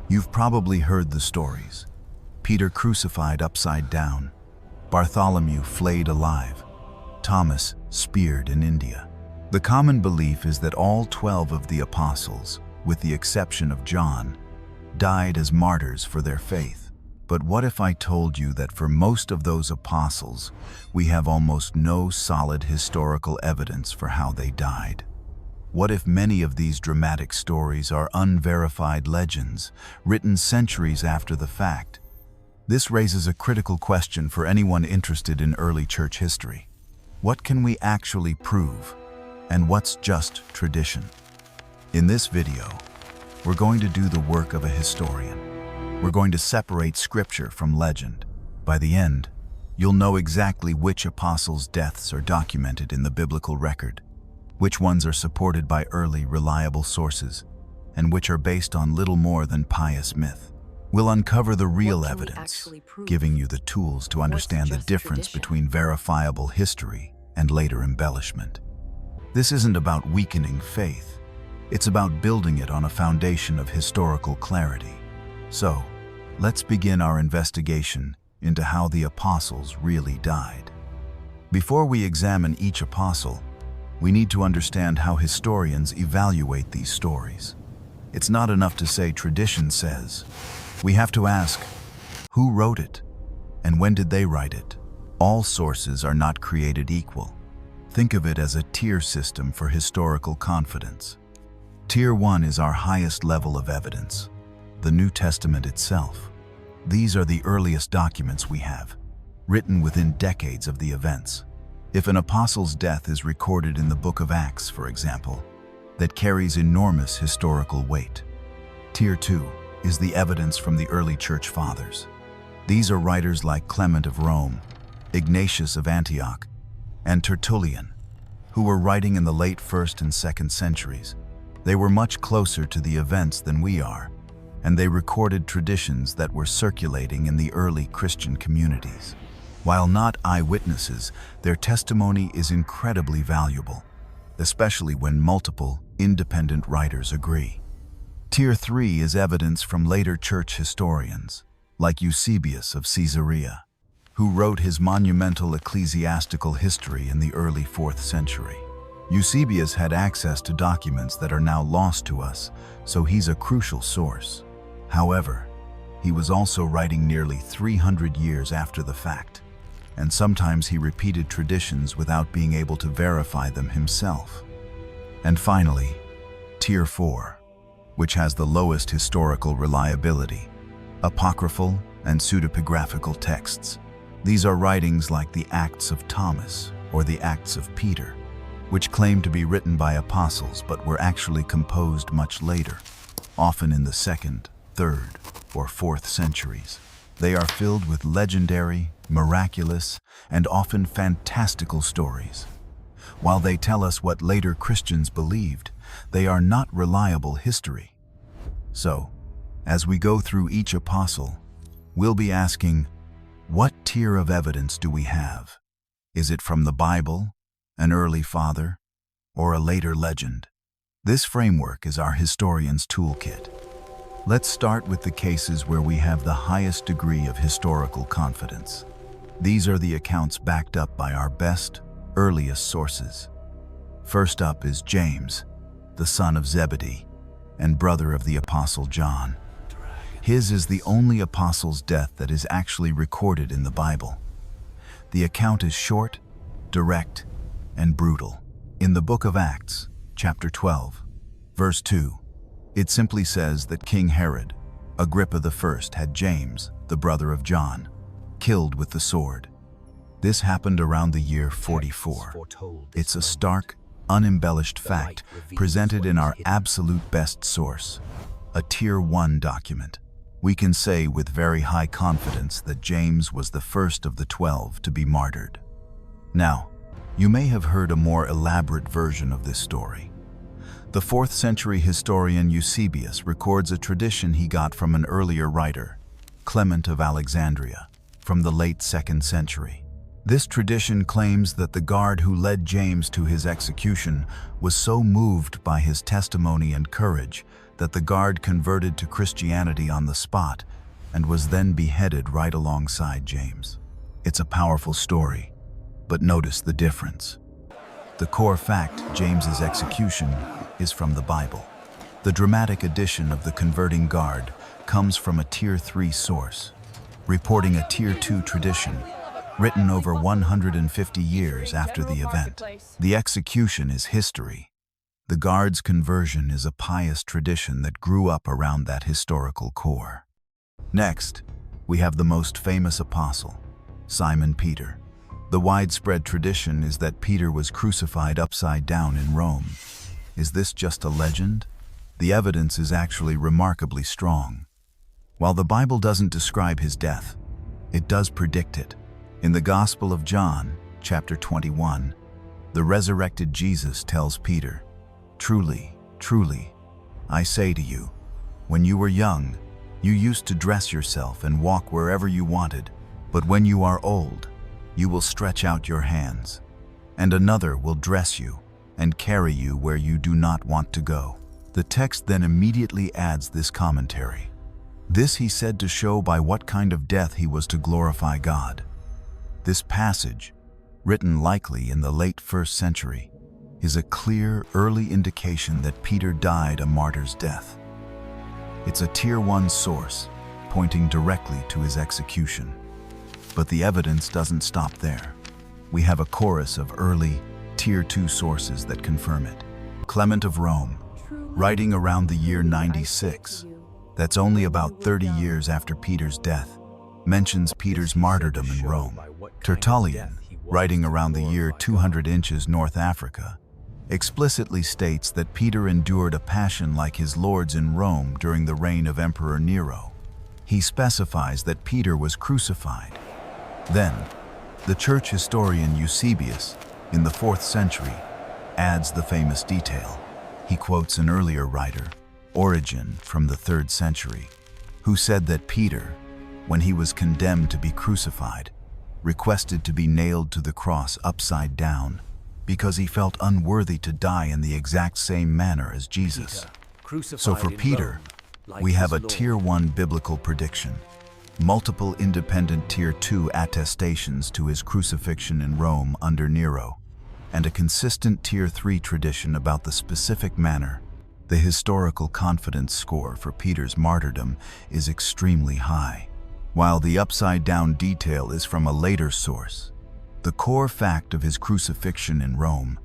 You've probably heard the stories. Peter crucified upside down, Bartholomew flayed alive, Thomas speared in India. The common belief is that all 12 of the apostles, with the exception of John, died as martyrs for their faith. But what if I told you that for most of those apostles, we have almost no solid historical evidence for how they died? What if many of these dramatic stories are unverified legends, written centuries after the fact? This raises a critical question for anyone interested in early church history. What can we actually prove, and what's just tradition? In this video, we're going to do the work of a historian. We're going to separate scripture from legend. By the end, you'll know exactly which apostles' deaths are documented in the biblical record, which ones are supported by early, reliable sources, and which are based on little more than pious myth. We'll uncover the real evidence, giving you the tools to understand the difference between verifiable history and later embellishment. This isn't about weakening faith. It's about building it on a foundation of historical clarity. So, let's begin our investigation into how the apostles really died. Before we examine each apostle, we need to understand how historians evaluate these stories. It's not enough to say tradition says. We have to ask, who wrote it? And when did they write it? All sources are not created equal. Think of it as a tier system for historical confidence. Tier 1 is our highest level of evidence, the New Testament itself. These are the earliest documents we have, written within decades of the events. If an apostle's death is recorded in the book of Acts, for example, that carries enormous historical weight. Tier 2 is the evidence from the early church fathers. These are writers like Clement of Rome, Ignatius of Antioch, and Tertullian, who were writing in the late 1st and 2nd centuries. They were much closer to the events than we are, and they recorded traditions that were circulating in the early Christian communities. While not eyewitnesses, their testimony is incredibly valuable, especially when multiple, independent writers agree. Tier 3 is evidence from later church historians, like Eusebius of Caesarea, who wrote his monumental ecclesiastical history in the early 4th century. Eusebius had access to documents that are now lost to us, so he's a crucial source. However, he was also writing nearly 300 years after the fact, and sometimes he repeated traditions without being able to verify them himself. And finally, Tier 4, which has the lowest historical reliability, apocryphal and pseudepigraphical texts. These are writings like the Acts of Thomas or the Acts of Peter, which claim to be written by apostles but were actually composed much later, often in the 2nd, 3rd, or 4th centuries. They are filled with legendary, miraculous, and often fantastical stories. While they tell us what later Christians believed, they are not reliable history. So, as we go through each apostle, we'll be asking, what tier of evidence do we have? Is it from the Bible, an early father, or a later legend? This framework is our historian's toolkit. Let's start with the cases where we have the highest degree of historical confidence. These are the accounts backed up by our best, earliest sources. First up is James, the son of Zebedee, and brother of the Apostle John. His is the only apostle's death that is actually recorded in the Bible. The account is short, direct, and brutal. In the book of Acts, chapter 12, verse 2, it simply says that King Herod, Agrippa I, had James, the brother of John, killed with the sword. This happened around the year 44. It's a stark, unembellished fact presented in our absolute best source, a Tier 1 document. We can say with very high confidence that James was the first of the 12 to be martyred. Now, you may have heard a more elaborate version of this story. The 4th century historian Eusebius records a tradition he got from an earlier writer, Clement of Alexandria, from the late 2nd century. This tradition claims that the guard who led James to his execution was so moved by his testimony and courage that the guard converted to Christianity on the spot and was then beheaded right alongside James. It's a powerful story, but notice the difference. The core fact, James's execution, is from the Bible. The dramatic addition of the converting guard comes from a Tier 3 source, reporting a Tier 2 tradition written over 150 years after the event. The execution is history. The guard's conversion is a pious tradition that grew up around that historical core. Next, we have the most famous apostle, Simon Peter. The widespread tradition is that Peter was crucified upside down in Rome. Is this just a legend? The evidence is actually remarkably strong. While the Bible doesn't describe his death, it does predict it. In the Gospel of John, chapter 21, the resurrected Jesus tells Peter, "Truly, truly, I say to you, when you were young, you used to dress yourself and walk wherever you wanted, but when you are old, you will stretch out your hands, and another will dress you and carry you where you do not want to go." The text then immediately adds this commentary. This he said to show by what kind of death he was to glorify God. This passage, written likely in the late 1st century, is a clear, early indication that Peter died a martyr's death. It's a Tier 1 source, pointing directly to his execution. But the evidence doesn't stop there. We have a chorus of early, Tier 2 sources that confirm it. Clement of Rome, writing around the year 96, that's only about 30 years after Peter's death, mentions Peter's martyrdom in Rome. Tertullian, writing around the year 200 inches North Africa, explicitly states that Peter endured a passion like his Lord's in Rome during the reign of Emperor Nero. He specifies that Peter was crucified. Then, the church historian Eusebius, in the 4th century, adds the famous detail. He quotes an earlier writer, Origen, from the 3rd century, who said that Peter, when he was condemned to be crucified, requested to be nailed to the cross upside down because he felt unworthy to die in the exact same manner as Jesus. So for Peter, we have a Tier 1 biblical prediction, multiple independent Tier 2 attestations to his crucifixion in Rome under Nero, and a consistent Tier 3 tradition about the specific manner. The historical confidence score for Peter's martyrdom is extremely high. While the upside-down detail is from a later source, the core fact of his crucifixion in Rome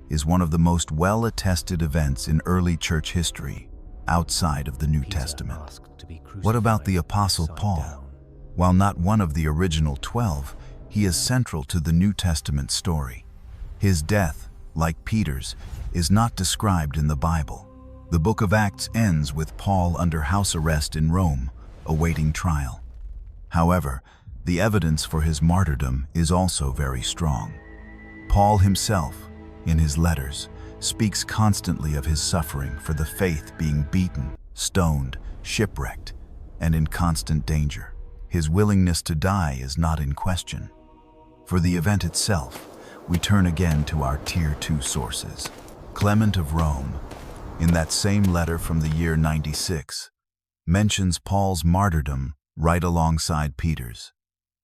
is one of the most well-attested events in early church history outside of the New Testament. What about the Apostle Paul? While not one of the original 12, he is central to the New Testament story. His death, like Peter's, is not described in the Bible. The book of Acts ends with Paul under house arrest in Rome, awaiting trial. However, the evidence for his martyrdom is also very strong. Paul himself, in his letters, speaks constantly of his suffering for the faith, being beaten, stoned, shipwrecked, and in constant danger. His willingness to die is not in question. For the event itself, we turn again to our Tier 2 sources. Clement of Rome, in that same letter from the year 96, mentions Paul's martyrdom right alongside Peter's,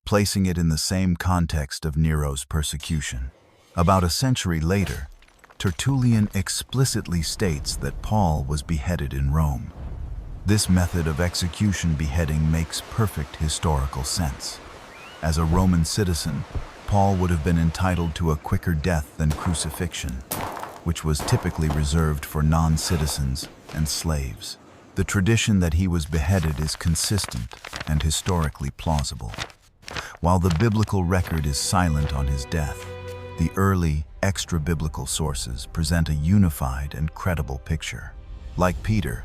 placing it in the same context of Nero's persecution. About a century later, Tertullian explicitly states that Paul was beheaded in Rome. This method of execution beheading makes perfect historical sense. As a Roman citizen, Paul would have been entitled to a quicker death than crucifixion, which was typically reserved for non-citizens and slaves. The tradition that he was beheaded is consistent and historically plausible. While the biblical record is silent on his death, the early, extra-biblical sources present a unified and credible picture. Like Peter,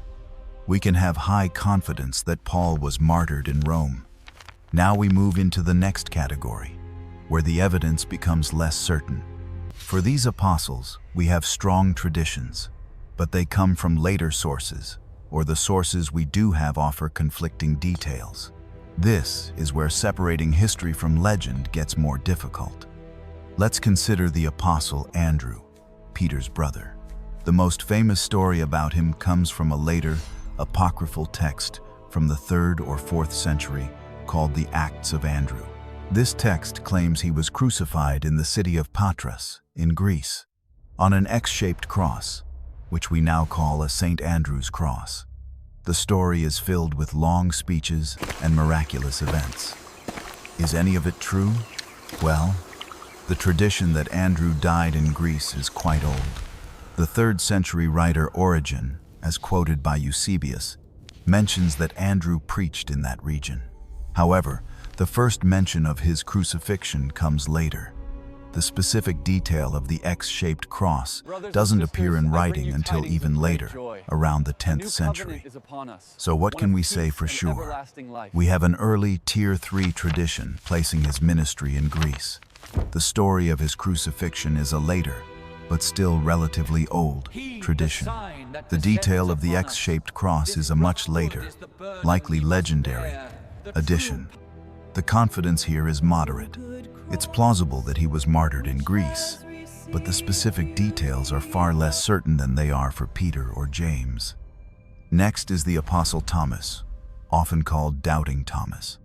we can have high confidence that Paul was martyred in Rome. Now we move into the next category, where the evidence becomes less certain. For these apostles, we have strong traditions, but they come from later sources, or the sources we do have offer conflicting details. This is where separating history from legend gets more difficult. Let's consider the apostle Andrew, Peter's brother. The most famous story about him comes from a later, apocryphal text from the 3rd or 4th century called the Acts of Andrew. This text claims he was crucified in the city of Patras, in Greece, on an X-shaped cross, which we now call a St. Andrew's cross. The story is filled with long speeches and miraculous events. Is any of it true? Well, the tradition that Andrew died in Greece is quite old. The 3rd century writer Origen, as quoted by Eusebius, mentions that Andrew preached in that region. However, the first mention of his crucifixion comes later. The specific detail of the X-shaped cross doesn't appear in writing until even later, around the 10th century. So what can we say for sure? We have an early Tier 3 tradition placing his ministry in Greece. The story of his crucifixion is a later, but still relatively old, tradition. The detail of the X-shaped cross is a much later, likely legendary, addition. The confidence here is moderate. It's plausible that he was martyred in Greece, but the specific details are far less certain than they are for Peter or James. Next is the Apostle Thomas, often called Doubting Thomas.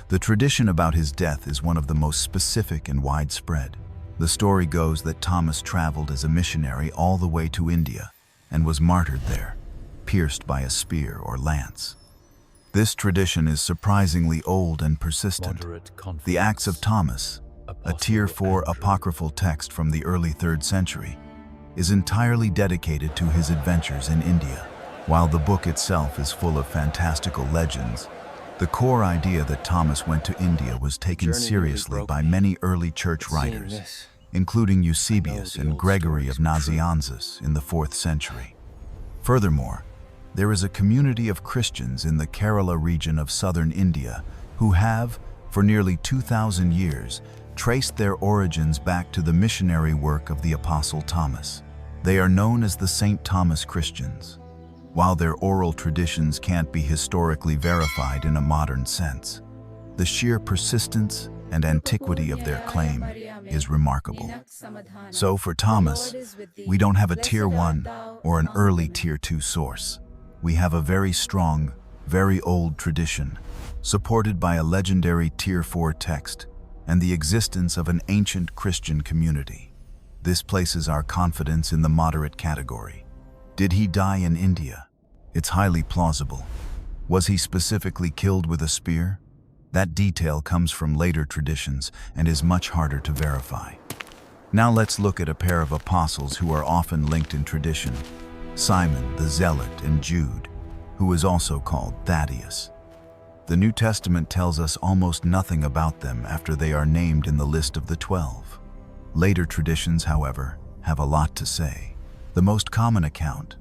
The tradition about his death is one of the most specific and widespread. The story goes that Thomas traveled as a missionary all the way to India and was martyred there, pierced by a spear or lance. This tradition is surprisingly old and persistent. The Acts of Thomas, a Tier 4 apocryphal text from the early 3rd century, is entirely dedicated to his adventures in India. While the book itself is full of fantastical legends, the core idea that Thomas went to India was taken seriously by many early church writers, including Eusebius and Gregory of Nazianzus in the 4th century. Furthermore, there is a community of Christians in the Kerala region of southern India who have, for nearly 2,000 years, traced their origins back to the missionary work of the Apostle Thomas. They are known as the St. Thomas Christians. While their oral traditions can't be historically verified in a modern sense, the sheer persistence and antiquity of their claim is remarkable. So for Thomas, we don't have a Tier 1 or an early Tier 2 source. We have a very strong, very old tradition, supported by a legendary Tier 4 text and the existence of an ancient Christian community. This places our confidence in the moderate category. Did he die in India? It's highly plausible. Was he specifically killed with a spear? That detail comes from later traditions and is much harder to verify. Now let's look at a pair of apostles who are often linked in tradition: Simon the Zealot and Jude, who is also called Thaddeus. The New Testament tells us almost nothing about them after they are named in the list of the 12. Later traditions, however, have a lot to say. The most common account,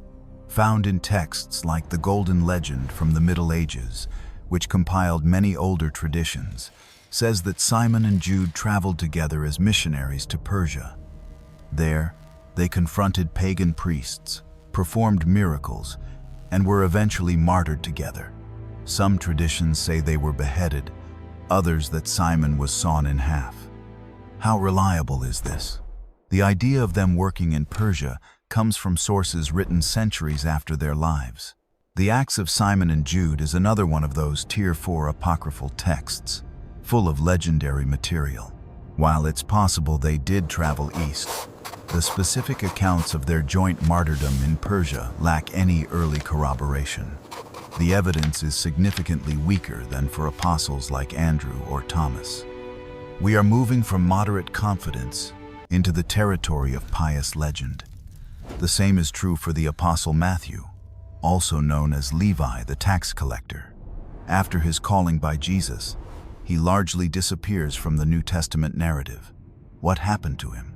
found in texts like the Golden Legend from the Middle Ages, which compiled many older traditions, says that Simon and Jude traveled together as missionaries to Persia. There, they confronted pagan priests, performed miracles, and were eventually martyred together. Some traditions say they were beheaded, others that Simon was sawn in half. How reliable is this? The idea of them working in Persia comes from sources written centuries after their lives. The Acts of Simon and Jude is another one of those Tier 4 apocryphal texts, full of legendary material. While it's possible they did travel east, the specific accounts of their joint martyrdom in Persia lack any early corroboration. The evidence is significantly weaker than for apostles like Andrew or Thomas. We are moving from moderate confidence into the territory of pious legend. The same is true for the Apostle Matthew, also known as Levi the tax collector. After his calling by Jesus, he largely disappears from the New Testament narrative. What happened to him?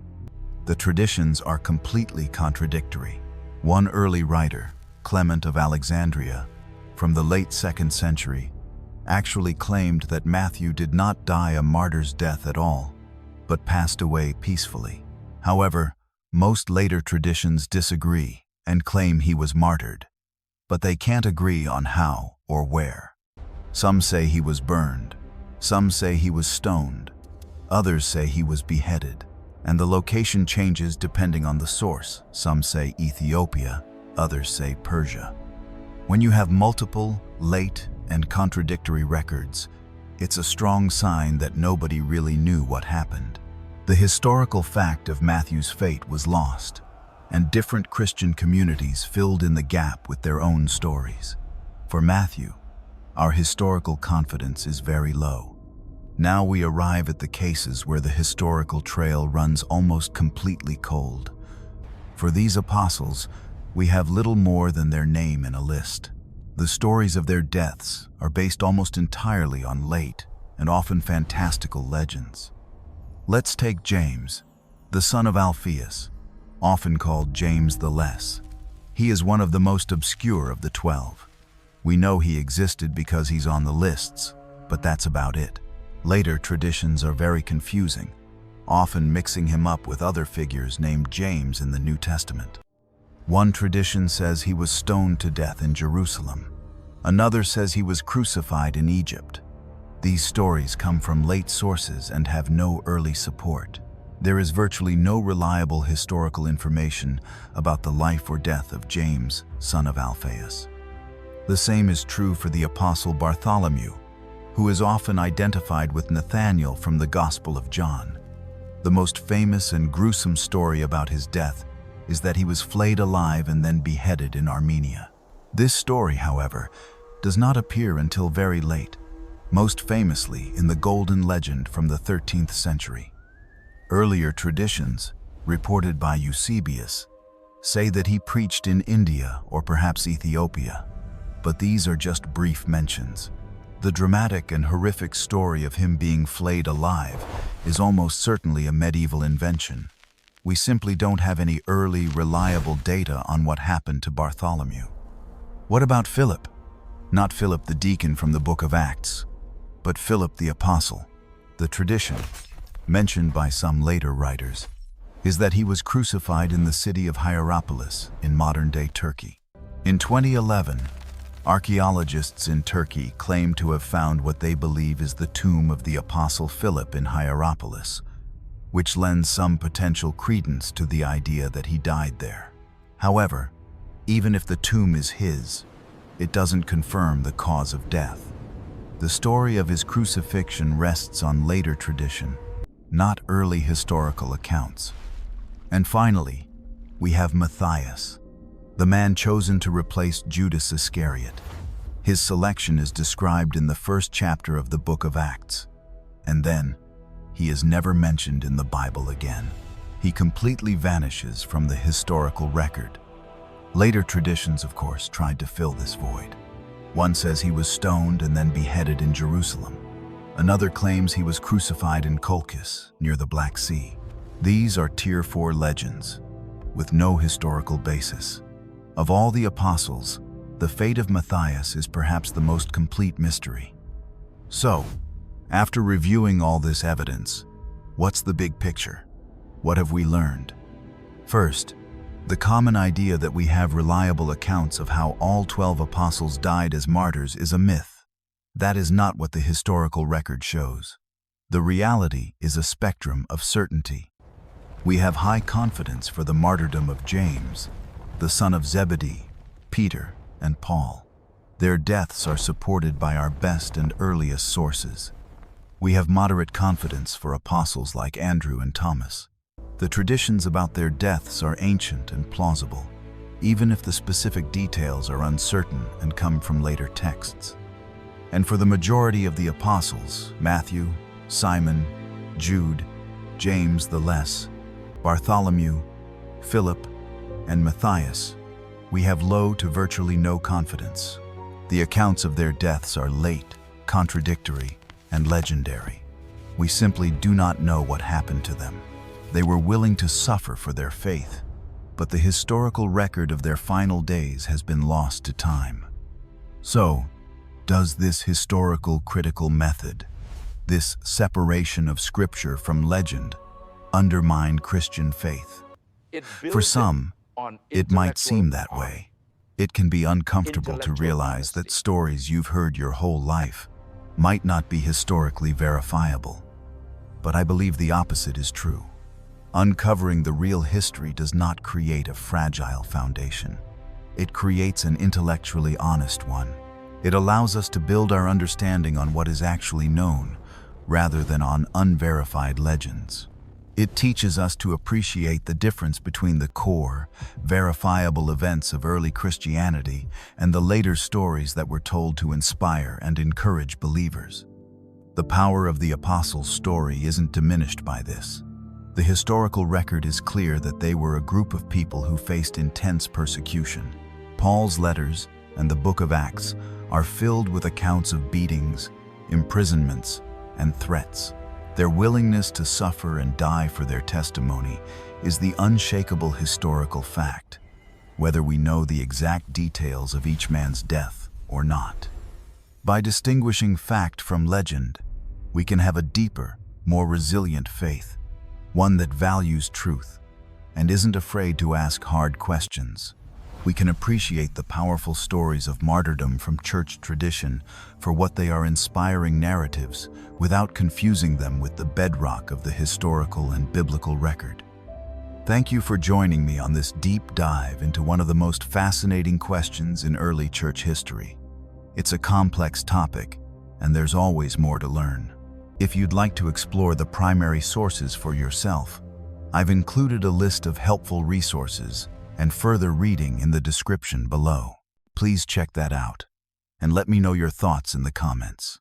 The traditions are completely contradictory. One early writer, Clement of Alexandria, from the late 2nd century, actually claimed that Matthew did not die a martyr's death at all, but passed away peacefully. However, most later traditions disagree and claim he was martyred, but they can't agree on how or where. Some say he was burned, some say he was stoned, others say he was beheaded, and the location changes depending on the source. Some say Ethiopia, others say Persia. When you have multiple, late, and contradictory records, it's a strong sign that nobody really knew what happened. The historical fact of Matthew's fate was lost, and different Christian communities filled in the gap with their own stories. For Matthew, our historical confidence is very low. Now we arrive at the cases where the historical trail runs almost completely cold. For these apostles, we have little more than their name in a list. The stories of their deaths are based almost entirely on late and often fantastical legends. Let's take James, the son of Alphaeus, often called James the Less. He is one of the most obscure of the 12. We know he existed because he's on the lists, but that's about it. Later traditions are very confusing, often mixing him up with other figures named James in the New Testament. One tradition says he was stoned to death in Jerusalem. Another says he was crucified in Egypt. These stories come from late sources and have no early support. There is virtually no reliable historical information about the life or death of James, son of Alphaeus. The same is true for the apostle Bartholomew, who is often identified with Nathanael from the Gospel of John. The most famous and gruesome story about his death is that he was flayed alive and then beheaded in Armenia. This story, however, does not appear until very late, most famously in the Golden Legend from the 13th century. Earlier traditions, reported by Eusebius, say that he preached in India or perhaps Ethiopia, but these are just brief mentions. The dramatic and horrific story of him being flayed alive is almost certainly a medieval invention. We simply don't have any early, reliable data on what happened to Bartholomew. What about Philip? Not Philip the deacon from the book of Acts, but Philip the apostle. The tradition, mentioned by some later writers, is that he was crucified in the city of Hierapolis in modern-day Turkey. In 2011, archaeologists in Turkey claim to have found what they believe is the tomb of the apostle Philip in Hierapolis, which lends some potential credence to the idea that he died there. However, even if the tomb is his, it doesn't confirm the cause of death. The story of his crucifixion rests on later tradition, not early historical accounts. And finally, we have Matthias, the man chosen to replace Judas Iscariot. His selection is described in the first chapter of the book of Acts, and then he is never mentioned in the Bible again. He completely vanishes from the historical record. Later traditions, of course, tried to fill this void. One says he was stoned and then beheaded in Jerusalem. Another claims he was crucified in Colchis, near the Black Sea. These are Tier 4 legends, with no historical basis. Of all the apostles, the fate of Matthias is perhaps the most complete mystery. So, after reviewing all this evidence, what's the big picture? What have we learned? First, the common idea that we have reliable accounts of how all 12 apostles died as martyrs is a myth. That is not what the historical record shows. The reality is a spectrum of certainty. We have high confidence for the martyrdom of James, the son of Zebedee, Peter, and Paul. Their deaths are supported by our best and earliest sources. We have moderate confidence for apostles like Andrew and Thomas. The traditions about their deaths are ancient and plausible, even if the specific details are uncertain and come from later texts. And for the majority of the apostles, Matthew, Simon, Jude, James the Less, Bartholomew, Philip, and Matthias, we have low to virtually no confidence. The accounts of their deaths are late, contradictory, and legendary. We simply do not know what happened to them. They were willing to suffer for their faith, but the historical record of their final days has been lost to time. So, does this historical critical method, this separation of scripture from legend, undermine Christian faith? For some, it might seem that way. It can be uncomfortable to realize that stories you've heard your whole life might not be historically verifiable. But I believe the opposite is true. Uncovering the real history does not create a fragile foundation. It creates an intellectually honest one. It allows us to build our understanding on what is actually known, rather than on unverified legends. It teaches us to appreciate the difference between the core, verifiable events of early Christianity and the later stories that were told to inspire and encourage believers. The power of the apostles' story isn't diminished by this. The historical record is clear that they were a group of people who faced intense persecution. Paul's letters and the book of Acts are filled with accounts of beatings, imprisonments, and threats. Their willingness to suffer and die for their testimony is the unshakable historical fact, whether we know the exact details of each man's death or not. By distinguishing fact from legend, we can have a deeper, more resilient faith, one that values truth and isn't afraid to ask hard questions. We can appreciate the powerful stories of martyrdom from church tradition for what they are: inspiring narratives without confusing them with the bedrock of the historical and biblical record. Thank you for joining me on this deep dive into one of the most fascinating questions in early church history. It's a complex topic, and there's always more to learn. If you'd like to explore the primary sources for yourself, I've included a list of helpful resources and further reading in the description below. Please check that out, and let me know your thoughts in the comments.